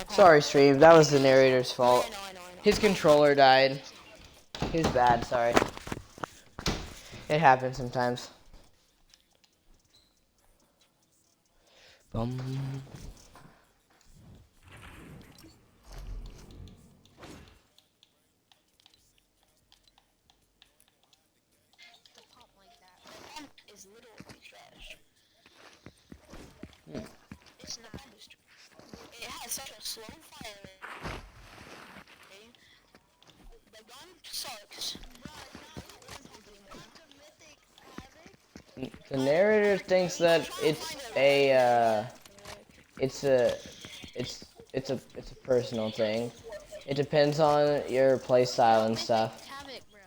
Sorry, stream. That was the narrator's fault. I know. His controller died. His bad, sorry. It happens sometimes. Bum. Is literally trash. Hmm. It's not. It has such a slow fire rate. Okay? The gun sucks. The narrator thinks that it's a personal thing. It depends on your play style and stuff. Havoc, bro.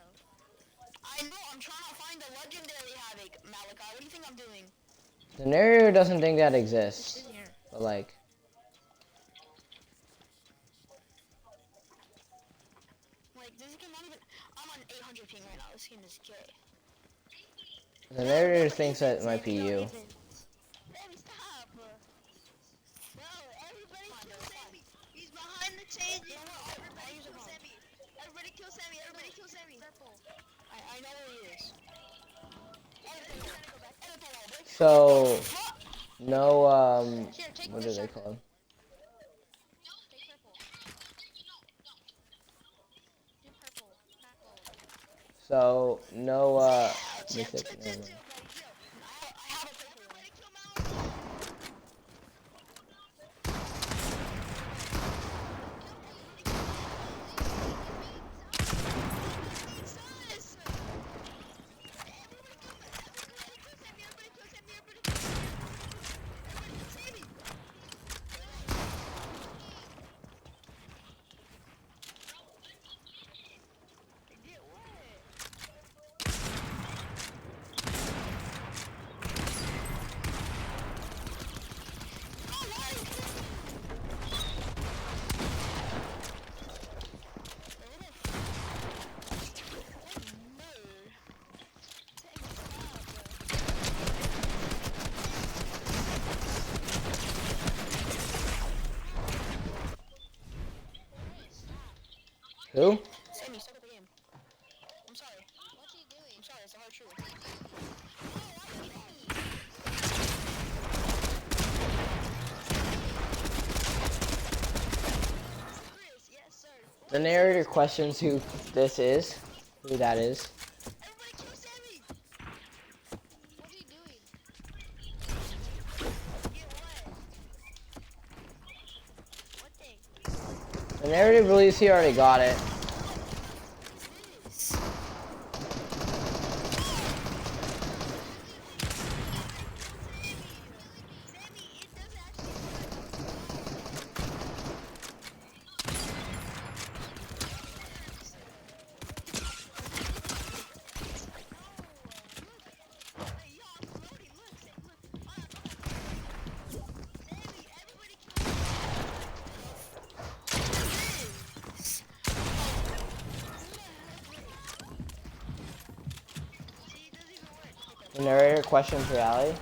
I know, I'm trying to find the legendary Havoc, Malachi. What do you think I'm doing? The narrator doesn't think that exists. But like, This game not even. I'm on 800 ping right now. This game is gay. the narrator thinks that it might be you. Sammy, stop! No, everybody kill Sammy! He's behind the changes! Everybody kill Sammy! Everybody kill Sammy! Everybody kill Sammy! I know where he is. So, no, what do they call him? So, no, mythic, never mind. Who? Sammy, stop the game. I'm sorry. What's he doing? I'm sorry, it's a hard truth. Yes, sir. The narrator questions who this is, who that is. Everybody kill Sammy! What's he doing? Get what? What thing? The narrator believes he already got it. The narrator questions reality.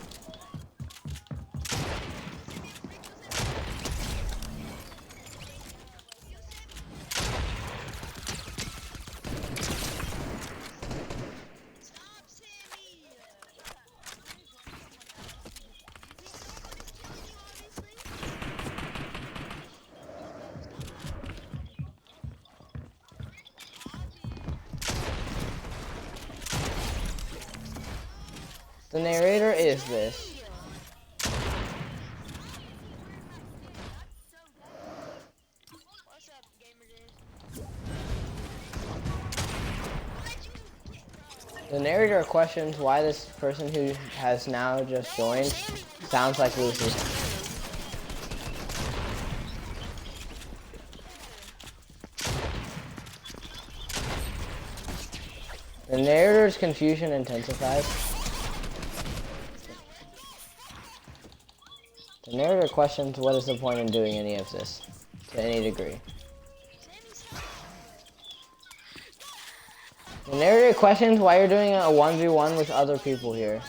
The narrator is this. What's up, The narrator questions why this person who has now just joined sounds like Lucy. The narrator's confusion intensifies. The narrator questions what is the point in doing any of this, to any degree. The narrator questions why you're doing a 1v1 with other people here.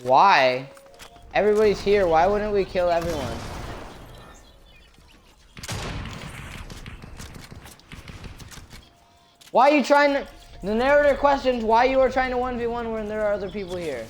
Why? Everybody's here. Why wouldn't we kill everyone? Why are you trying to... The narrator questions why you are trying to 1v1 when there are other people here.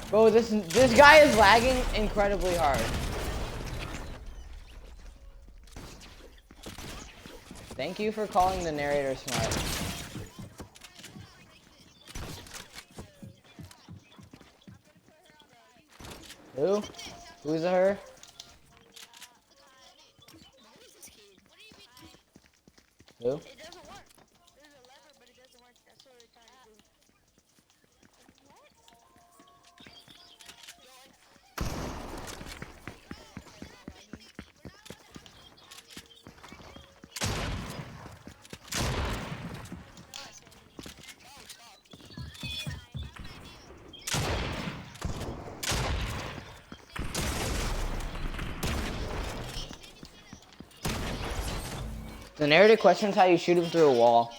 Bro, this guy is lagging incredibly hard. Thank you for calling the narrator smart. Who? Who's a her? Who? It doesn't work. There's a lever, but it doesn't work. That's what we're trying to do. The narrator questions how you shoot him through a wall.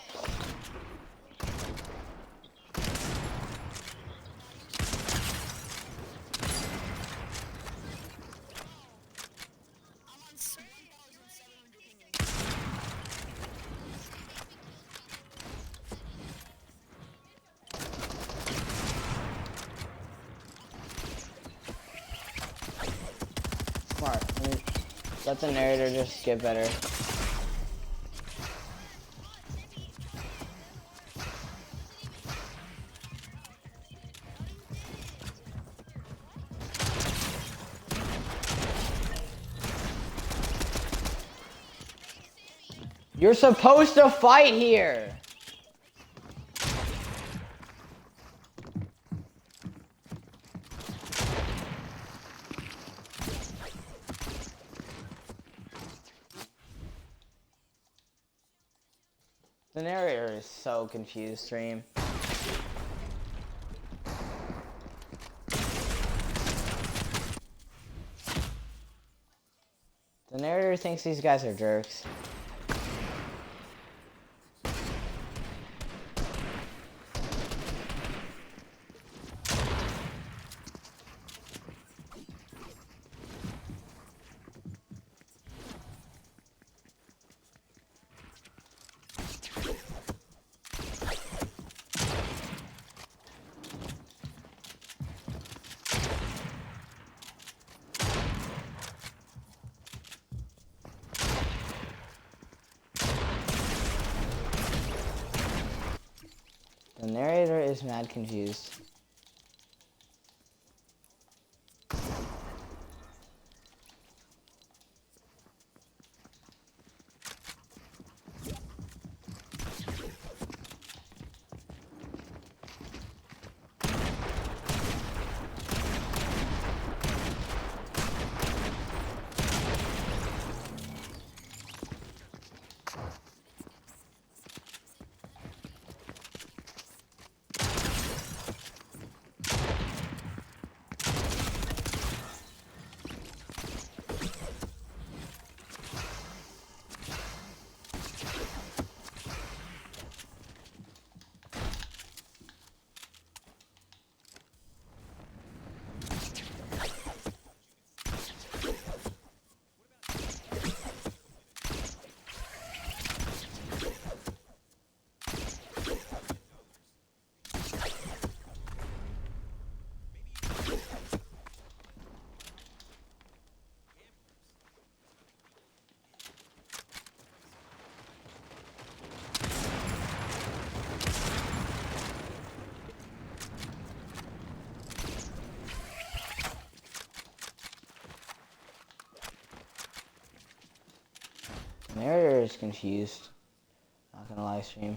Smart. Let the narrator just get better. You're supposed to fight here! The narrator is so confused, stream. The narrator thinks these guys are jerks. The narrator is mad confused. The narrator is confused. Not gonna lie, stream.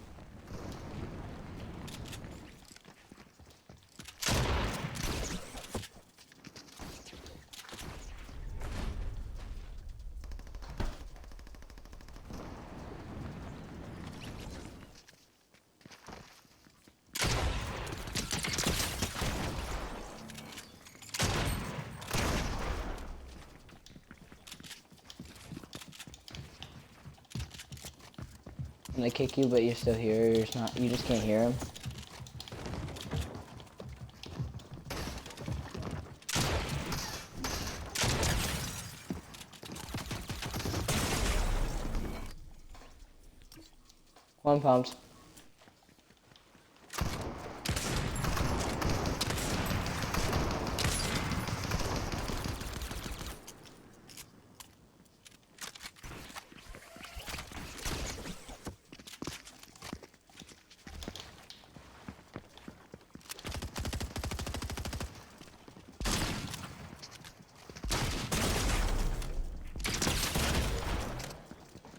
And they kick you, but you're still here. You're just not. You just can't hear them. One pumped.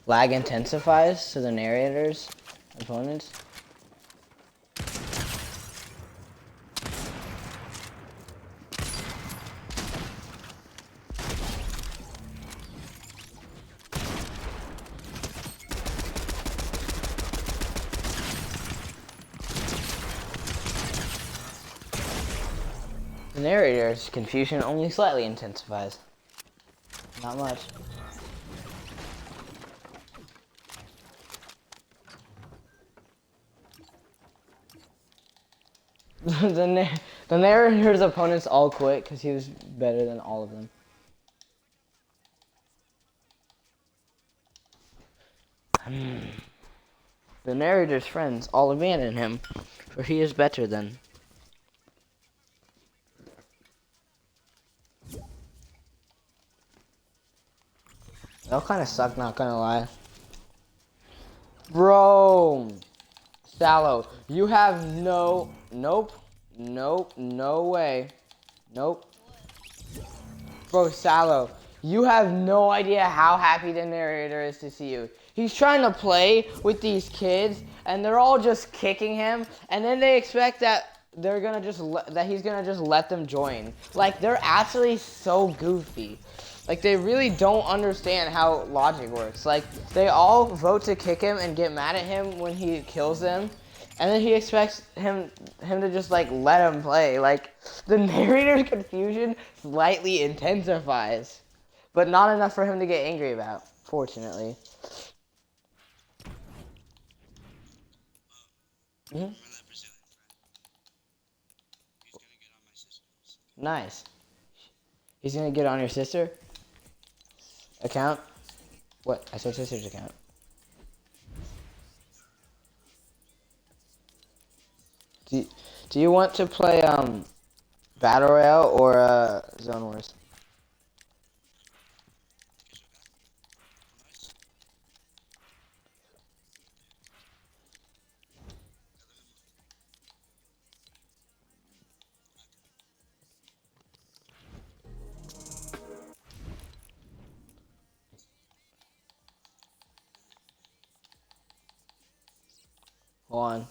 Lag intensifies to the narrator's opponents. The narrator's confusion only slightly intensifies. Not much. The narrator's opponents all quit because he was better than all of them. The narrator's friends all abandon him, for he is better than. That'll kind of suck, not gonna lie. Bro! Sallow, you have no... Nope. Nope. No way. Nope. Bro, Sallow, you have no idea how happy the narrator is to see you. He's trying to play with these kids, and they're all just kicking him, and then they expect that they're gonna just that he's gonna just let them join. Like, they're actually so goofy. Like, they really don't understand how logic works. Like, they all vote to kick him and get mad at him when he kills them, and then he expects him to just, like, let him play. Like, the narrator's confusion slightly intensifies, but not enough for him to get angry about, fortunately. Mm-hmm. Nice. He's gonna get on your sister? Account? What? I said sister's account. Do you want to play Battle Royale or Zone Wars? Hold on.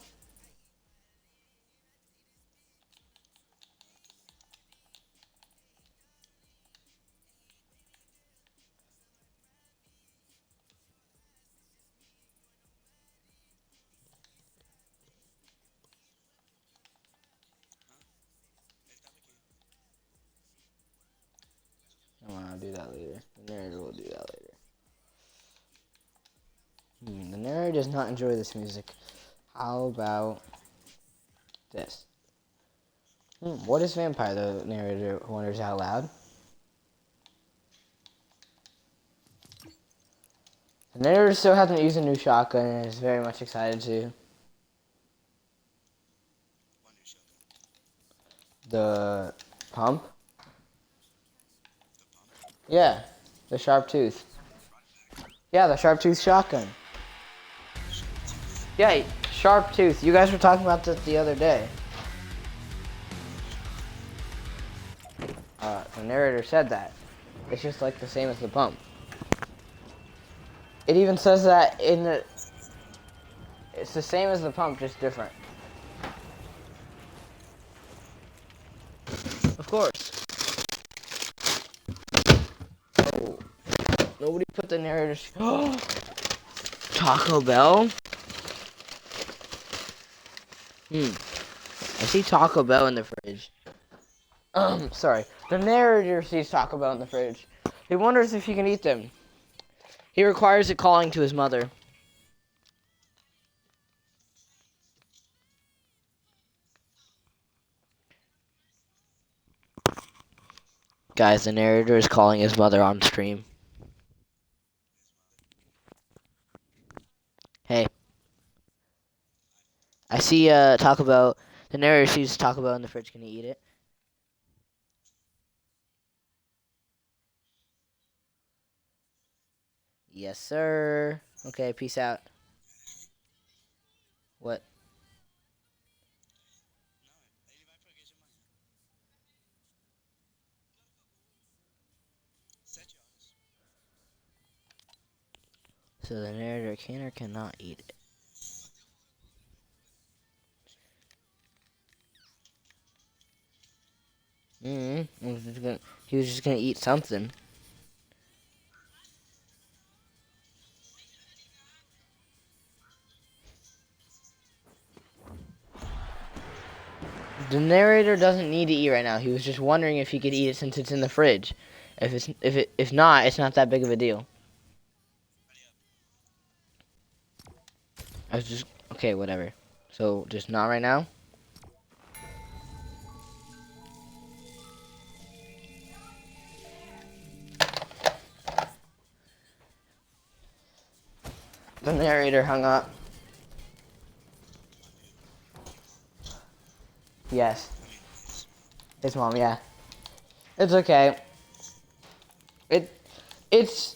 I'll do that later. The narrator will do that later. The narrator does not enjoy this music. How about this? What is vampire? The narrator wonders out loud. The narrator still hasn't used a new shotgun and is very much excited to. The pump? Yeah, the sharp tooth. Yeah, the sharp tooth shotgun. Yeah, sharp tooth. You guys were talking about this the other day. The narrator said that. It's just like the same as the pump. It even says that in the... It's the same as the pump, just different. Of course. Oh. Nobody put the narrator... Taco Bell? I see Taco Bell in the fridge. Sorry. The narrator sees Taco Bell in the fridge. He wonders if he can eat them. He requires a calling to his mother. Guys, the narrator is calling his mother on stream. Hey. I see Taco Bell. The narrator sees Taco Bell in the fridge. Can he eat it? Yes, sir. Okay, peace out. What? So the narrator can or cannot eat it. He was just gonna eat something. The narrator doesn't need to eat right now. He was just wondering if he could eat it since it's in the fridge. If not, it's not that big of a deal. I was just okay, whatever. So just not right now. The narrator hung up. Yes. His mom, yeah. It's okay. It's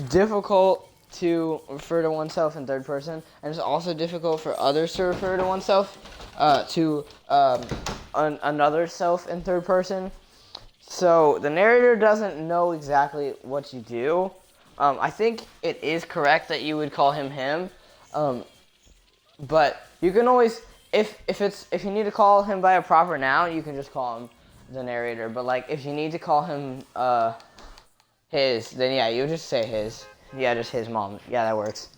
difficult to refer to oneself in third person, and it's also difficult for others to refer to oneself to another self in third person. So the narrator doesn't know exactly what you do. I think it is correct that you would call him him, but you can always if you need to call him by a proper noun, you can just call him the narrator. But like if you need to call him his, then yeah, you just say his. Yeah, just his mom. Yeah, that works.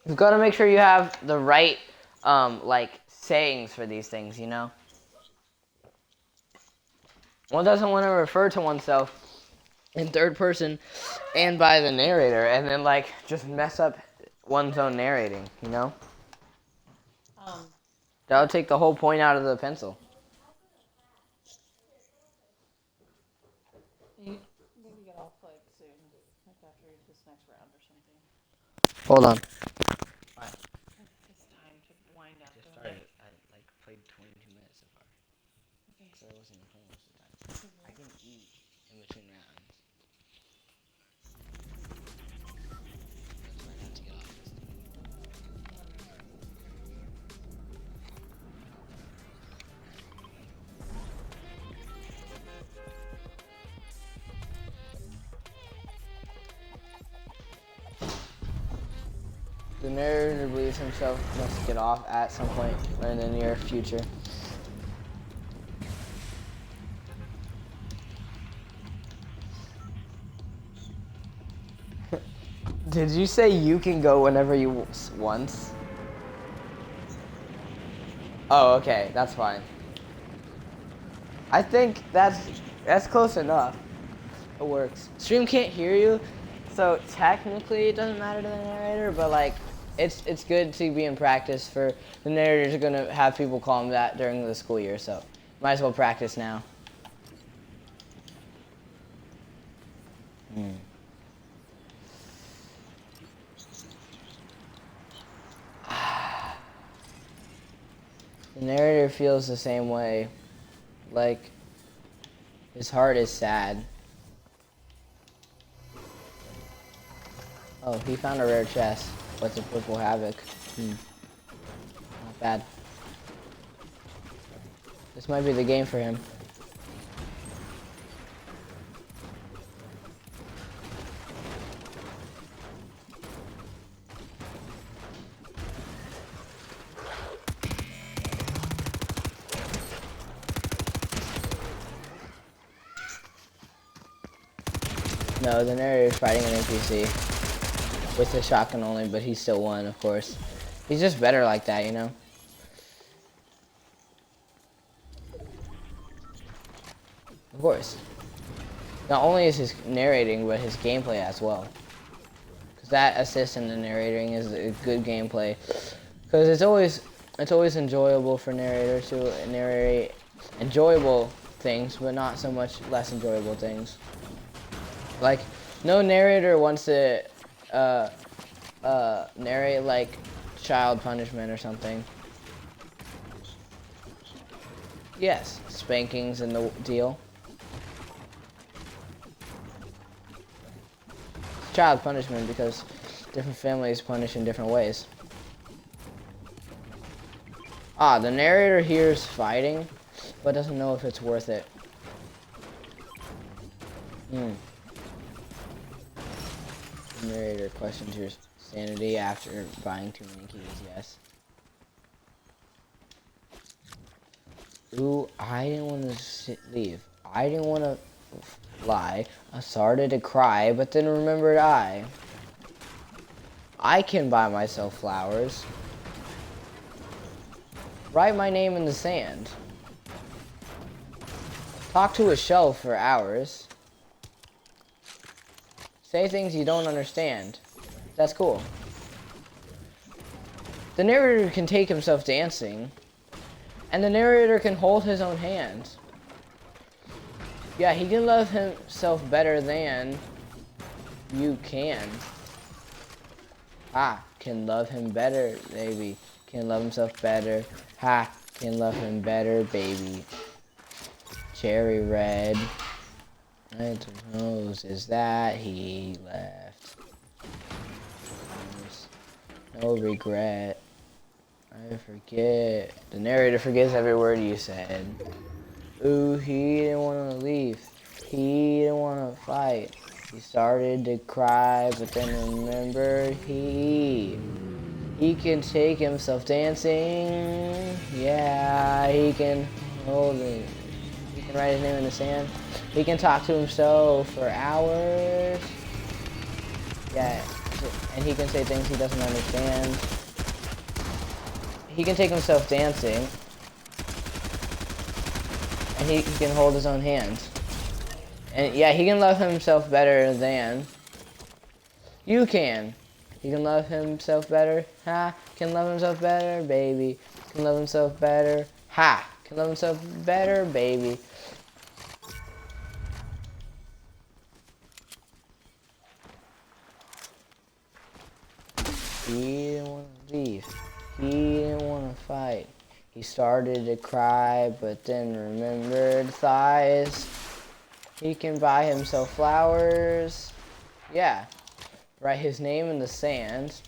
You've got to make sure you have the right like sayings for these things, you know? One doesn't want to refer to oneself in third person and by the narrator and then like just mess up one's own narrating, you know? That would take the whole point out of the pencil. You maybe get off like soon, like after this next round or something. Hold on. It's time to wind down. Just started. I like played 22 minutes so far. Okay. So I wasn't playing most of the time. I can eat in between rounds. That's why I have to get off this thing. The narrator believes himself must get off at some point or in the near future. Did you say you can go whenever you want? Oh, okay, that's fine. I think that's close enough. It works. Stream can't hear you, so technically it doesn't matter to the narrator, but like it's good to be in practice for the narrators are gonna have people call him that during the school year, so might as well practice now. The narrator feels the same way. Like, his heart is sad. Oh, he found a rare chest. What's a purple havoc? Not bad. This might be the game for him. No, the narrator is fighting an NPC with a shotgun only, but he still won, of course. He's just better like that, you know? Of course. Not only is his narrating, but his gameplay as well. Because that assists in the narrating is a good gameplay. Because it's always enjoyable for narrators to narrate, things, but not so much less enjoyable things. Like, no narrator wants to narrate like child punishment or something. Yes, spankings in the deal. Child punishment because different families punish in different ways. Ah, the narrator hears fighting, but doesn't know if it's worth it. The narrator questions your sanity after buying too many keys, yes. Ooh, I didn't want to leave. I didn't want to lie. I started to cry, but then remembered I can buy myself flowers. Write my name in the sand. Talk to a shelf for hours. Say things you don't understand. That's cool. The narrator can take himself dancing. And the narrator can hold his own hand. Yeah, he can love himself better than you can. Ah, can love him better, baby. Can love himself better. Ha, can love him better, baby. Cherry red. I suppose is that he left. No regret. I forget. The narrator forgets every word you said. Ooh, he didn't want to leave. He didn't want to fight. He started to cry, but then remembered he can take himself dancing. Yeah, he can hold it. He can write his name in the sand. He can talk to himself for hours. Yeah, and he can say things he doesn't understand. He can take himself dancing. And he can hold his own hand. And yeah, he can love himself better than you can. He can love himself better. Ha, can love himself better, baby. Can love himself better. Ha, can love himself better, baby. He didn't want to leave. He didn't want to fight. He started to cry, but then remembered thighs. He can buy himself flowers. Yeah. Write his name in the sand.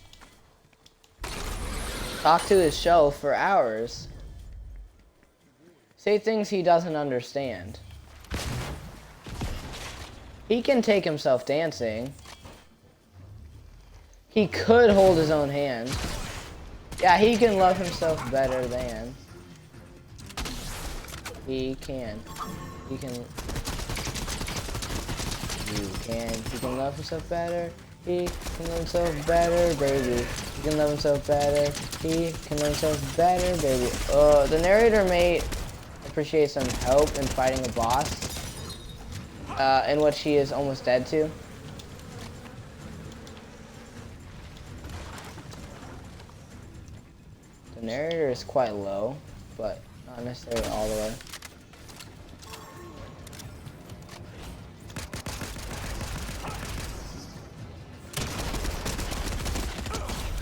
Talk to his shelf for hours. Say things he doesn't understand. He can take himself dancing. He could hold his own hand. Yeah, he can love himself better than. He can. He can. You can. He can love himself better. He can love himself better, baby. He can love himself better. He can love himself better, baby. The narrator may appreciate some help in fighting a boss, in which he is almost dead to. The narrator is quite low, but not necessarily all the way.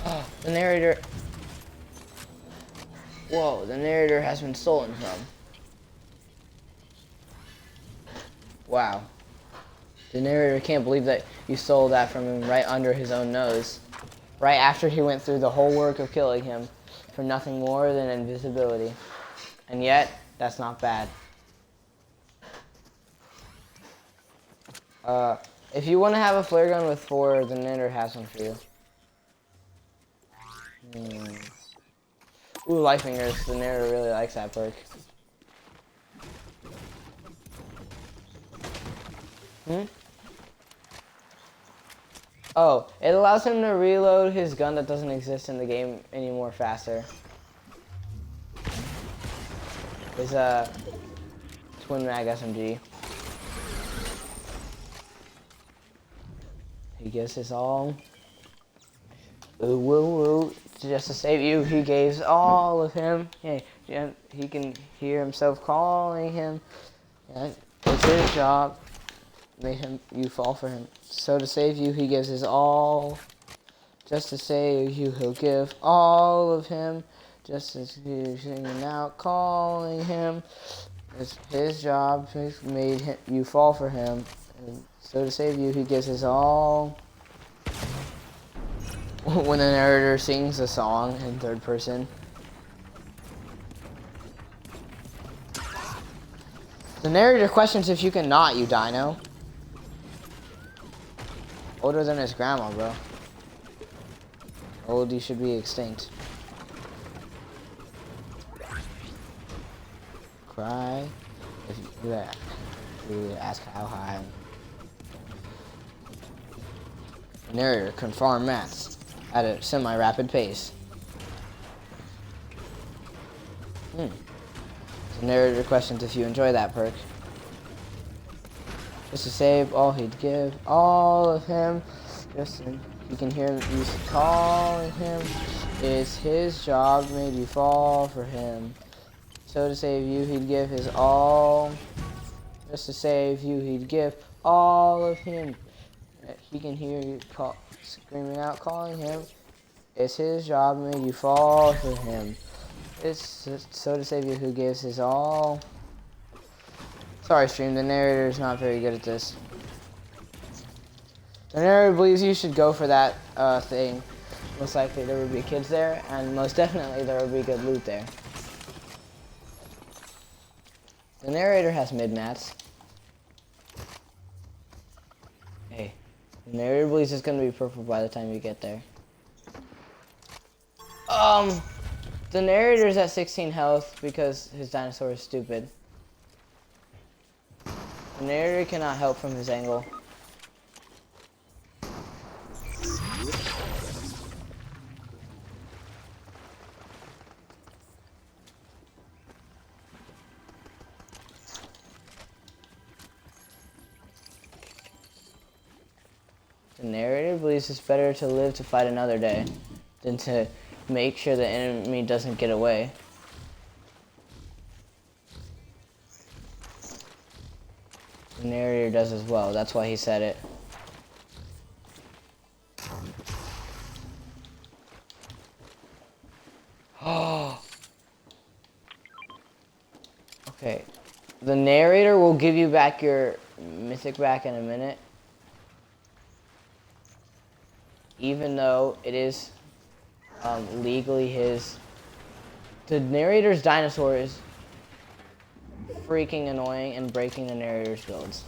Oh, the narrator. Whoa, the narrator has been stolen from. Wow. The narrator can't believe that you stole that from him right under his own nose. Right after he went through the whole work of killing him for nothing more than invisibility. And yet, that's not bad. If you want to have a flare gun with 4, the narrator has one for you. Ooh, life fingers. The narrator really likes that perk. Oh, it allows him to reload his gun that doesn't exist in the game anymore faster. His twin mag SMG. He gives his all. Ooh, woo, woo. Just to save you, he gave all of him. Hey, he can hear himself calling him. Yeah, it's his job. Made you fall for him. So to save you, he gives his all. Just to save you, he'll give all of him. Just as you're singing out, calling him. It's his job. He's made you fall for him. And so to save you, he gives his all. When the narrator sings a song in third person. The narrator questions if you can not, you dino. Older than his grandma, bro. Old, you should be extinct. Cry. If you ask how high. Narrator, confirm maths at a semi-rapid pace. The narrator questions if you enjoy that perk. Just to save all he'd give, all of him. Just so you can hear him calling him. It's his job made you fall for him. So to save you, he'd give his all. Just to save you, he'd give all of him. He can hear you screaming out, calling him. It's his job made you fall for him. It's so to save you, who gives his all. Sorry, stream. The narrator is not very good at this. The narrator believes you should go for that thing. Most likely there would be kids there, and most definitely there would be good loot there. The narrator has mid-mats. Hey, the narrator believes it's gonna be purple by the time you get there. The narrator's at 16 health because his dinosaur is stupid. The narrator cannot help from his angle. The narrator believes it's better to live to fight another day than to make sure the enemy doesn't get away. The narrator does as well. That's why he said it. Oh. Okay. The narrator will give you back your mythic back in a minute. Even though it is legally his. The narrator's dinosaur is freaking annoying and breaking the narrator's builds.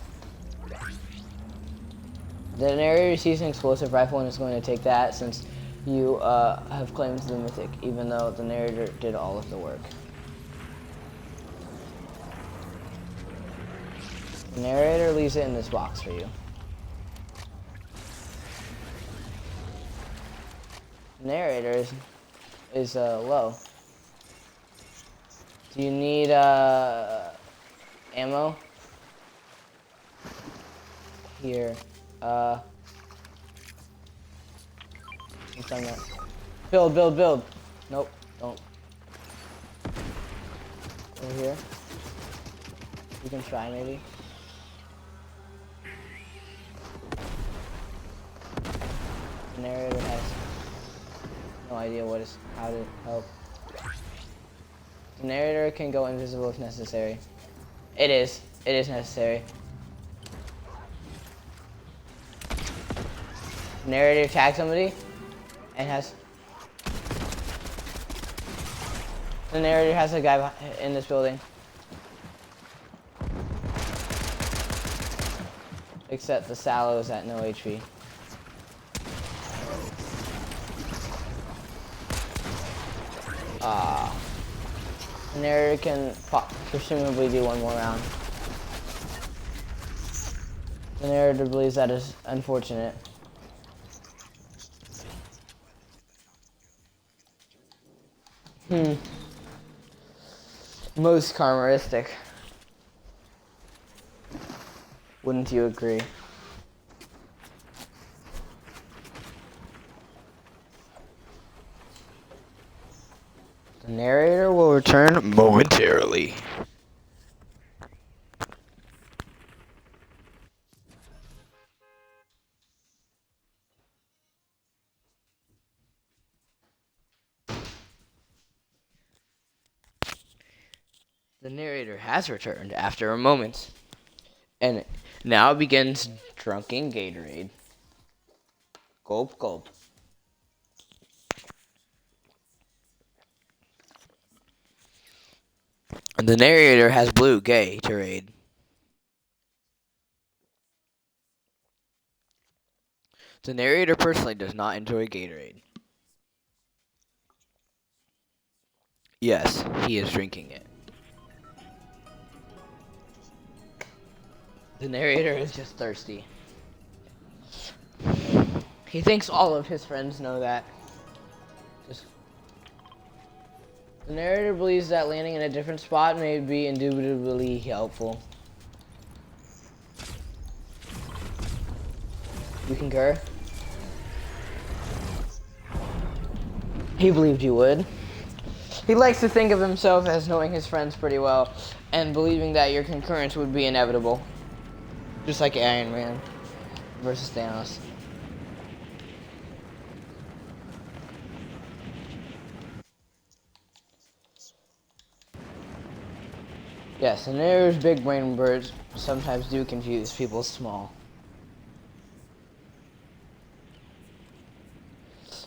The narrator sees an explosive rifle and is going to take that since you have claimed the mythic, even though the narrator did all of the work. The narrator leaves it in this box for you. Narrator is low. Do you need ammo? Here. Build. Nope, don't. Over here. You can try maybe. The narrator has no idea how to help. The narrator can go invisible if necessary. It is necessary. The narrator tags somebody and has. The narrator has a guy in this building. Except the Sallow is at no HP. The narrator can presumably do one more round. The narrator believes that is unfortunate. Most karmaristic. Wouldn't you agree? The narrator will return momentarily. The narrator has returned after a moment, and now begins drinking Gatorade. Gulp, gulp. The narrator has blue Gatorade. The narrator personally does not enjoy Gatorade. Yes, he is drinking it. The narrator is just thirsty. He thinks all of his friends know that. The narrator believes that landing in a different spot may be indubitably helpful. You concur? He believed you would. He likes to think of himself as knowing his friends pretty well and believing that your concurrence would be inevitable. Just like Iron Man versus Thanos. Yes, the narrator's big brain birds sometimes do confuse people small.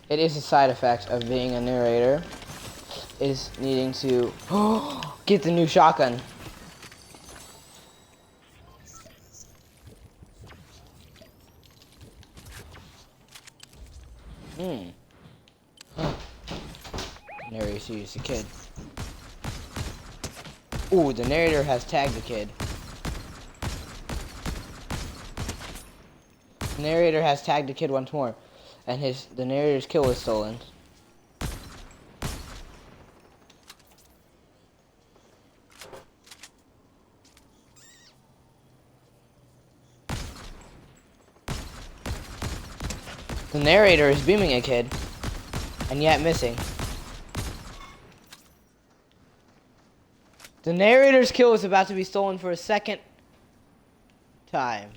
It is a side effect of being a narrator, is needing to get the new shotgun. Narrator sees the kid. Ooh, the narrator has tagged the kid. The narrator has tagged the kid once more, and the narrator's kill was stolen. The narrator is beaming a kid, and yet missing. The narrator's kill is about to be stolen for a second time.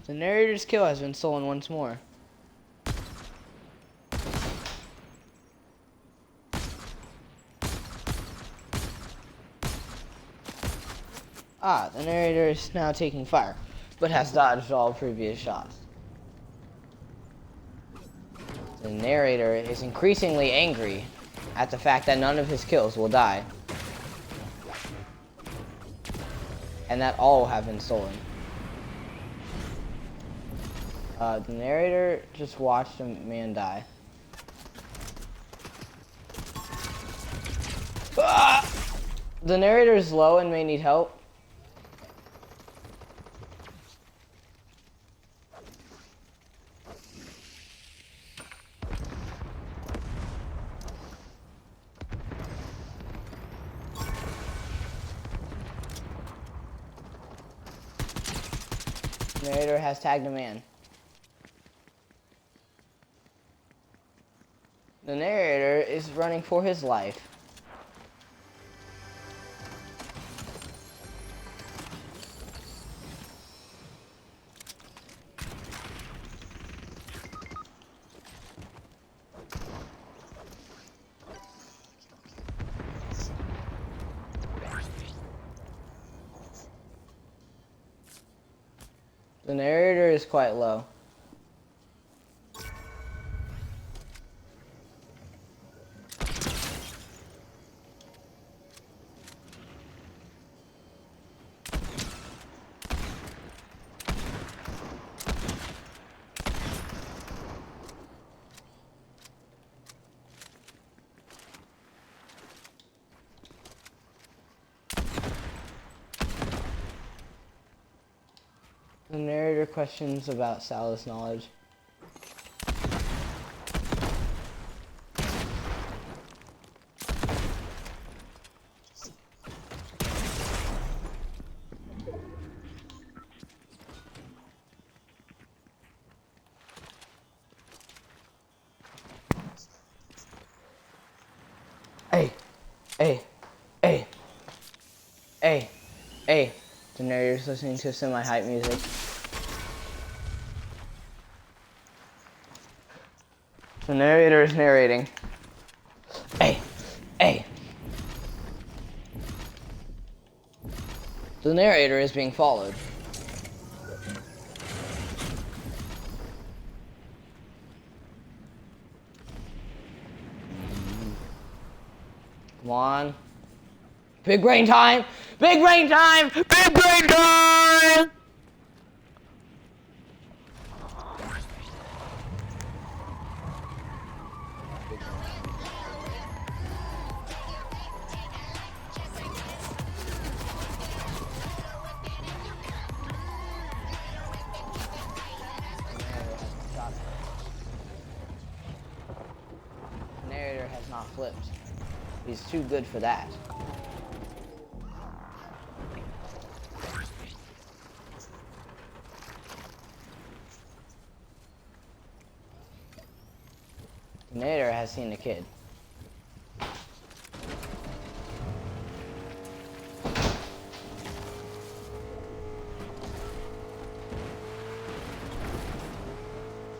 The narrator's kill has been stolen once more. Ah, the narrator is now taking fire, but has dodged all previous shots. The narrator is increasingly angry at the fact that none of his kills will die, and that all have been stolen. The narrator just watched a man die. Ah! The narrator is low and may need help. The narrator has tagged a man. The narrator is running for his life. The narrator is quite low. The narrator questions about Sal's knowledge. Hey, hey, hey, hey, hey. The narrator's listening to semi-hype music. The narrator is narrating. Hey, hey. The narrator is being followed. Come on. Big brain time! Big brain time! Big brain time! Narrator has not flipped. He's too good for that. The narrator has seen the kid.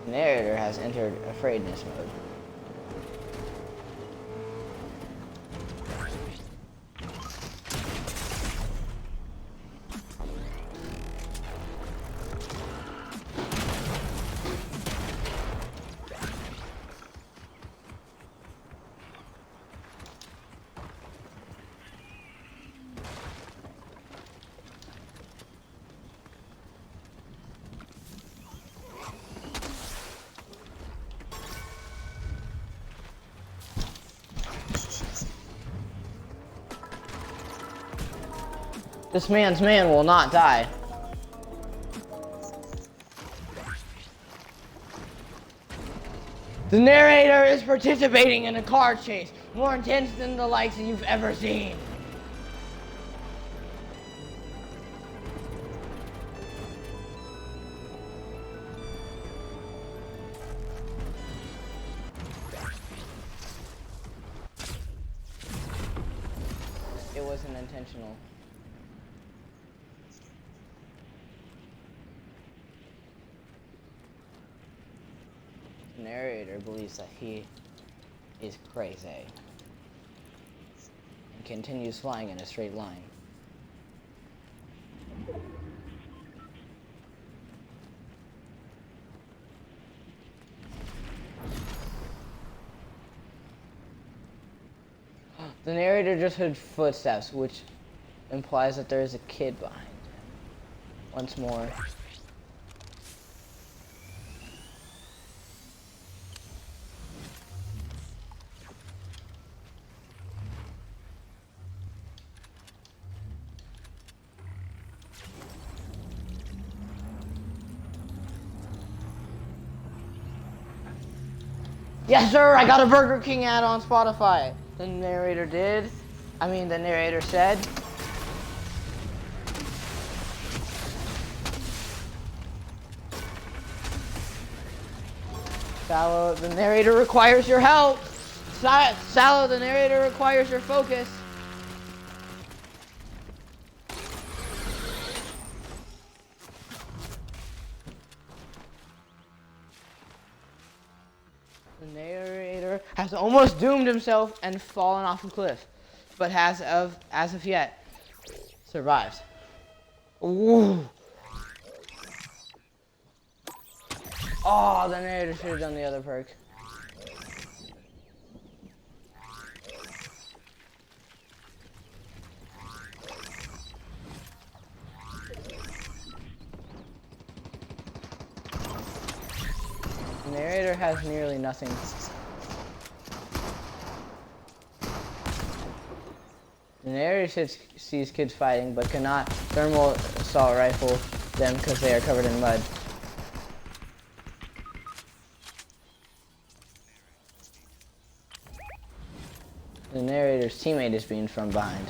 The narrator has entered afraidness mode. This man's man will not die. The narrator is participating in a car chase, more intense than the likes you've ever seen. It wasn't intentional. The narrator believes that he is crazy and continues flying in a straight line. The narrator just heard footsteps, which implies that there is a kid behind him. Once more. Yes, sir, I got a Burger King ad on Spotify. The narrator did. The narrator said. Sallow, the narrator requires your help. Sallow, the narrator requires your focus. The narrator has almost doomed himself and fallen off a cliff, but as of yet, survives. Ooh. Oh, the narrator should have done the other perk. The narrator has nearly nothing. The narrator sees kids fighting, but cannot thermal assault rifle them because they are covered in mud. The narrator's teammate is being from behind.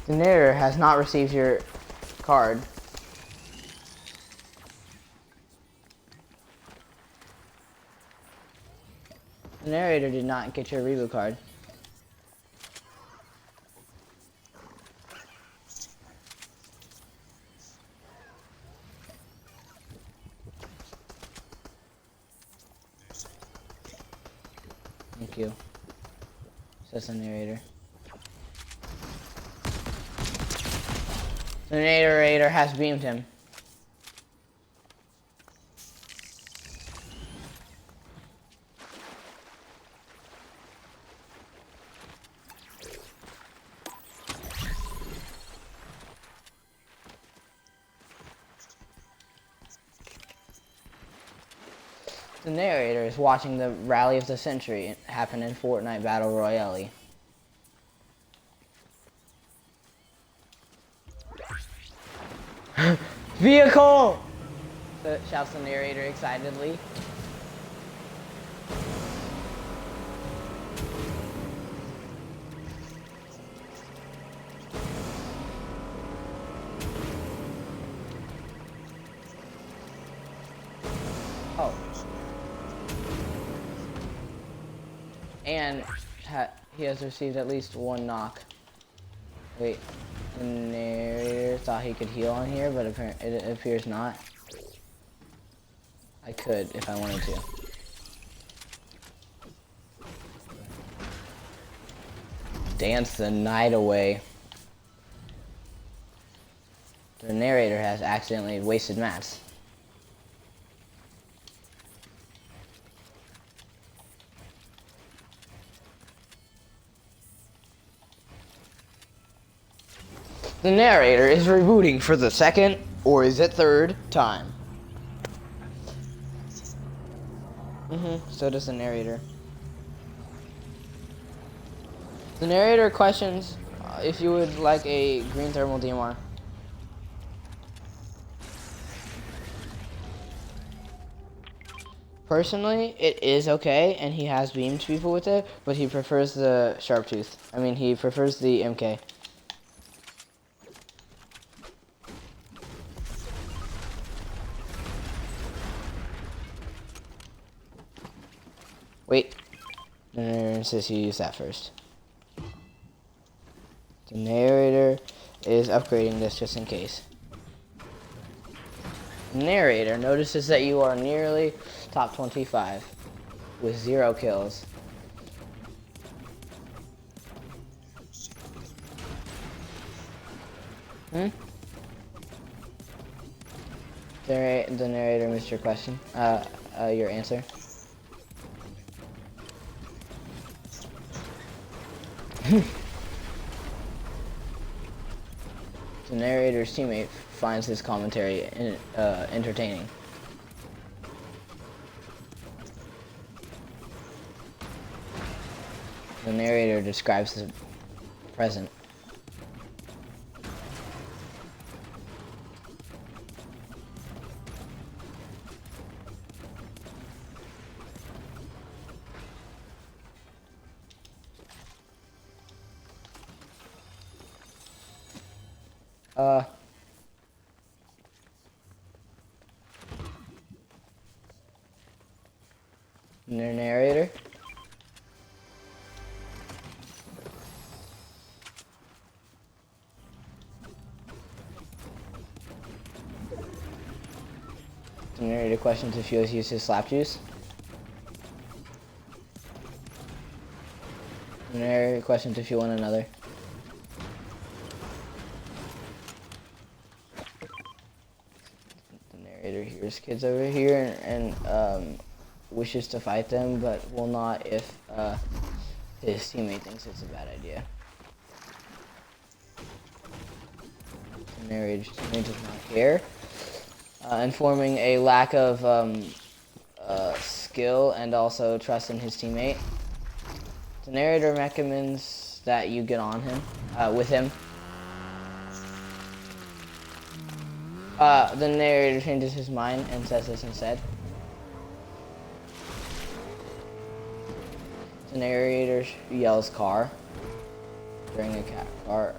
The narrator has not received your card. The narrator did not get your reboot card. Thank you. Says the narrator. The narrator has beamed him. The narrator is watching the Rally of the Century happen in Fortnite Battle Royale. Vehicle! Shouts the narrator excitedly. Oh. And he has received at least one knock. Wait, the narrator thought he could heal on here, but it appears not. I could if I wanted to. Dance the night away. The narrator has accidentally wasted mats. The narrator is rebooting for the second, or is it third, time. So does the narrator. The narrator questions if you would like a green thermal DMR. Personally, it is okay, and he has beamed people with it, but he prefers the sharp tooth. I mean, he prefers the MK. Wait. The narrator says you use that first. The narrator is upgrading this just in case. The narrator notices that you are nearly top 25 with 0 kills. The narrator missed your question. Your answer. The narrator's teammate finds his commentary entertaining. The narrator describes the present. Narrator. The narrator questions if he has used his slap juice. The narrator questions if you want another. The narrator hears kids over here and wishes to fight them, but will not if his teammate thinks it's a bad idea. The narrator does not care, informing a lack of skill and also trust in his teammate. The narrator recommends that you get on him, with him. The narrator changes his mind and says this instead. The narrator yells car during a car.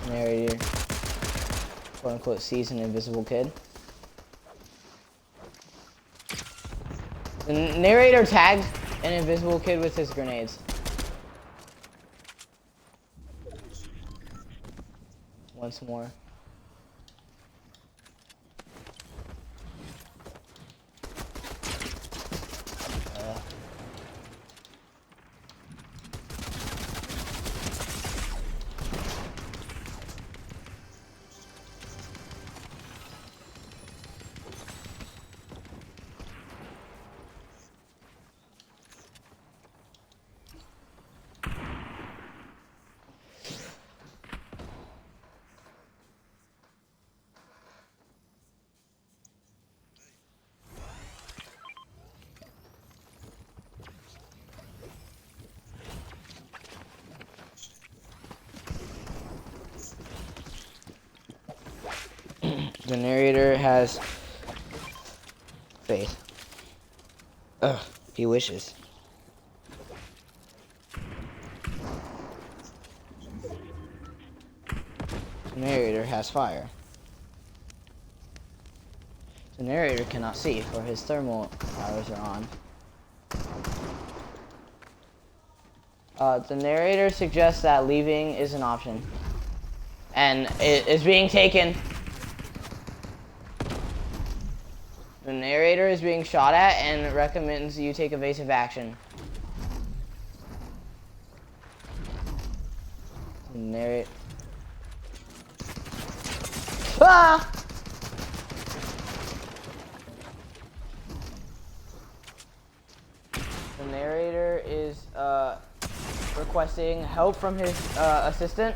The narrator, quote unquote, sees an invisible kid. The narrator tagged an invisible kid with his grenades. Once more. The narrator has faith. Ugh, he wishes. The narrator has fire. The narrator cannot see, for his thermal powers are on. The narrator suggests that leaving is an option. And it is being taken. The narrator is being shot at and recommends you take evasive action. Narrator. Ah! The narrator is requesting help from his assistant.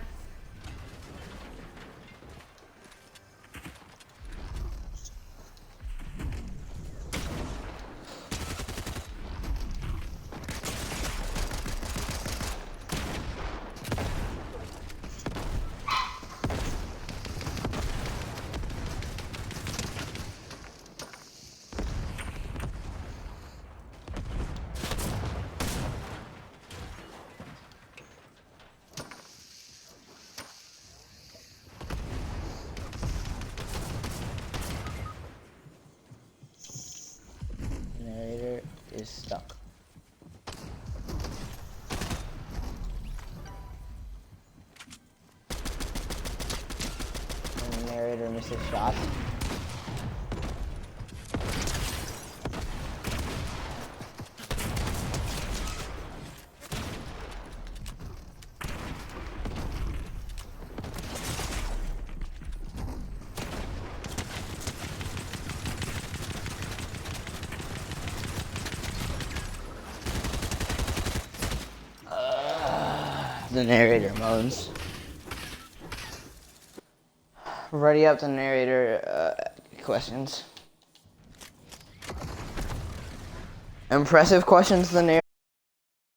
Is stuck. And the narrator misses shots. The narrator moans. Ready up the narrator questions. Impressive questions the narrator.